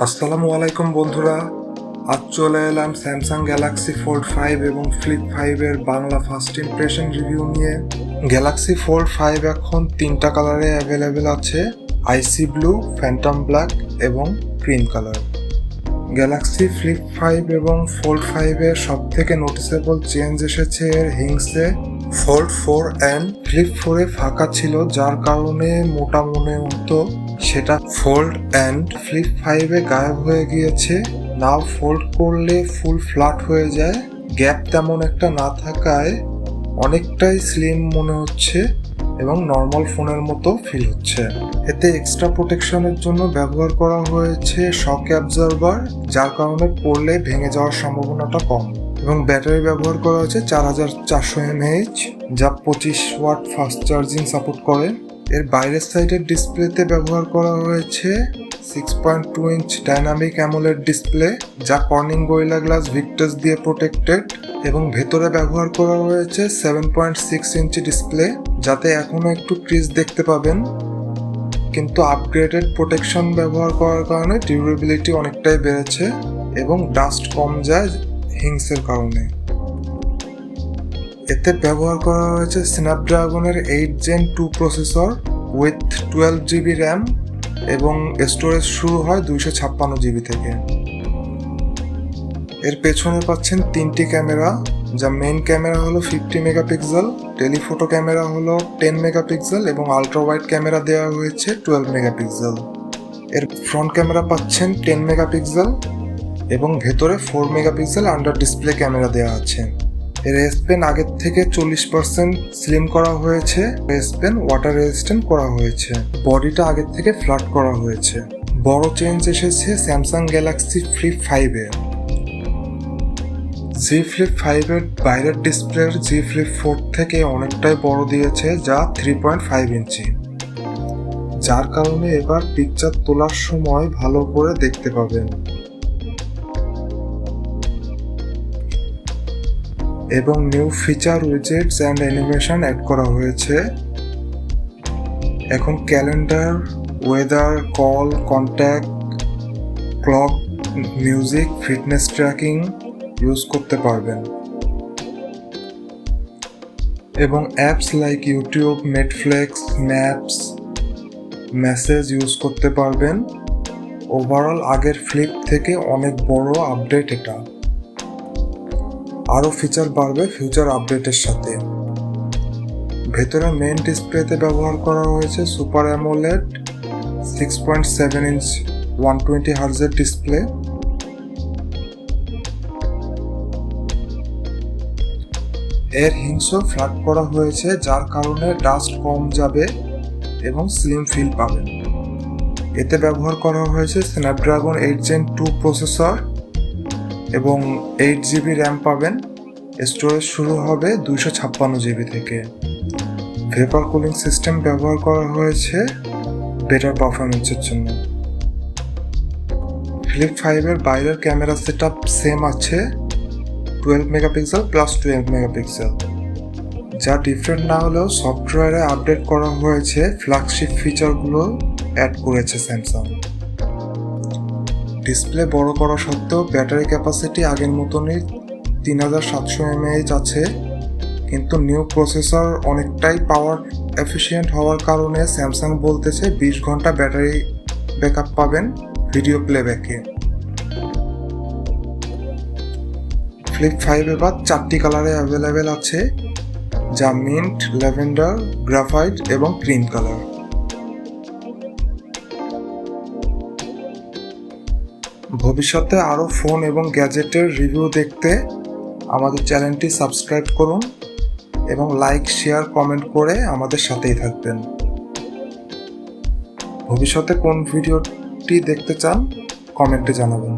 আসসালামু আলাইকুম বন্ধুরা, আজ চলে এলাম স্যামসাং গ্যালাক্সি ফোল্ড 5 এবং ফ্লিপ 5 এর বাংলা ফার্স্ট ইমপ্রেশন রিভিউ নিয়ে। গ্যালাক্সি ফোল্ড 5 এখন 3টা কালারে অ্যাভেলেবেল আছে, আইসি ব্লু, ফ্যান্টম ব্ল্যাক এবং ক্রিম কালার। গ্যালাক্সি ফ্লিপ 5 এবং ফোল্ড 5 এর সব থেকে নোটিসেবল চেঞ্জ এসেছে এর হিংসে। ফোল্ড 4 অ্যান্ড ফ্লিপ 4 এ ফাঁকা ছিল, যার কারণে মোটা মনে হতো, সেটা ফোল্ড অ্যান্ড ফ্লিপ 5 এ গায়েব হয়ে গিয়েছে। নাও ফোল্ড করলে ফুল ফ্ল্যাট হয়ে যায়, গ্যাপ তেমন একটা না থাকায় অনেকটাই স্লিম মনে হচ্ছে এবং নর্মাল ফোনের মতো ফিল হচ্ছে। এতে এক্সট্রা প্রোটেকশনের জন্য ব্যবহার করা হয়েছে শক অ্যাবজর্বার, যার কারণে পড়লে ভেঙে যাওয়ার সম্ভাবনাটা কম। এবং ব্যাটারি ব্যবহার করা হয়েছে 4400 mAh, যা 25 ওয়াট ফাস্ট চার্জিং সাপোর্ট করে। এর বাইরের সাইডের ডিসপ্লেতে ব্যবহার করা হয়েছে 6.2 ইঞ্চ ডাইনামিক অ্যামোলেড ডিসপ্লে, যা কর্নিং গরিলা গ্লাস ভিক্টাস দিয়ে প্রোটেক্টেড। এবং ভেতরে ব্যবহার করা হয়েছে 7.6 ইঞ্চি ডিসপ্লে, যাতে এখনো একটু ক্রিজ দেখতে পাবেন, কিন্তু আপগ্রেডেড প্রোটেকশন ব্যবহার করার কারণে ডিউরেবিলিটি অনেকটাই বেড়েছে এবং ডাস্ট কম যায় হিংসের কারণে। এতে ব্যবহার করা হয়েছে স্ন্যাপড্রাগনের 8 Gen 2 processor with 12 GB RAM এবং স্টোরেজ শুরু হয় 256 GB থেকে। এর পেছনে পাচ্ছেন 3টি ক্যামেরা, যা মেইন ক্যামেরা হলো 50 মেগাপিক্সেল, টেলিফোটো ক্যামেরা হলো 10 মেগাপিক্সেল এবং আলট্রা ওয়াইড ক্যামেরা দেওয়া হয়েছে 12 মেগাপিক্সেল। এর ফ্রন্ট ক্যামেরা পাচ্ছেন 10 মেগাপিক্সেল এবং ভেতরে 4 মেগাপিক্সেল আন্ডার ডিসপ্লে ক্যামেরা দেওয়া আছে। এর এস পেন আগের থেকে 40% স্লিম করা হয়েছে, এস পেন ওয়াটার রেজিস্ট্যান্ট করা হয়েছে, বডিটা আগের থেকে ফ্ল্যাট করা হয়েছে। বড় চেঞ্জ এসেছে স্যামসাং গ্যালাক্সি ফ্লিপ 5 এ। জি ফ্লিপ 5 এর বাইরের ডিসপ্লের জি ফ্লিপ 4 থেকে অনেকটাই বড় দিয়েছে, যা 3.5 ইঞ্চি, যার কারণে এবার পিকচার তোলার সময় ভালো করে দেখতে পাবেন। এবং new feature, widgets and animation add করা হয়েছে। এখন calendar, weather, call, contact, clock, music, fitness tracking use করতে পারবেন। এবং apps like YouTube, Netflix, maps, message use করতে পারবেন। ওভারঅল আগের ফ্লিপ থেকে অনেক বড় আপডেট এটা। আরও ফিচার বাড়বে ফিউচার আপডেটের সাথে। ভেতরে মেইন ডিসপ্লেতে ব্যবহার করা হয়েছে সুপার অ্যামোলেড 6.7 ইঞ্চ 120 হার্জের ডিসপ্লে। এর হিংস ফ্ল্যাট করা হয়েছে, যার কারণে ডাস্ট কম যাবে এবং স্লিম ফিল পাবেন। এতে ব্যবহার করা হয়েছে স্ন্যাপড্রাগন 8 Gen 2 প্রসেসর এবং 8 GB র্যাম পাবেন। স্টোরেজ শুরু হবে 256 GB থেকে। ভেপার কুলিং সিস্টেম ব্যবহার করা হয়েছে বেটার পারফরমেন্সের জন্য। ফ্লিপ 5 এর বাইরের ক্যামেরা সেটআপ সেম আছে, 12 মেগাপিক্সেল প্লাস 12 মেগাপিক্সেল, যা ডিফারেন্ট না হলেও সফটওয়্যারে আপডেট করা হয়েছে, ফ্ল্যাগশিপ ফিচারগুলো অ্যাড করেছে স্যামসাং। ডিসপ্লে বড় করা সত্ত্বেও ব্যাটারি ক্যাপাসিটি আগের মতনই 3700 mAh আছে, কিন্তু নিউ প্রসেসর অনেকটাই পাওয়ার এফিশিয়েন্ট হওয়ার কারণে স্যামসাং বলতেছে 20 ঘন্টা ব্যাটারি ব্যাকআপ পাবেন ভিডিও প্লেব্যাকে। ফ্লিপ 5 এবার 4টি কালারে অ্যাভেলেবেল আছে, যা মিন্ট, ল্যাভেন্ডার, গ্রাফাইট এবং ক্রিম কালার। ভবিষ্যতে আরও ফোন এবং গ্যাজেটের রিভিউ দেখতে আমাদের চ্যানেলটি সাবস্ক্রাইব করুন এবং লাইক, শেয়ার, কমেন্ট করে আমাদের সাথেই থাকবেন। ভবিষ্যতে কোন ভিডিওটি দেখতে চান কমেন্টে জানাবেন।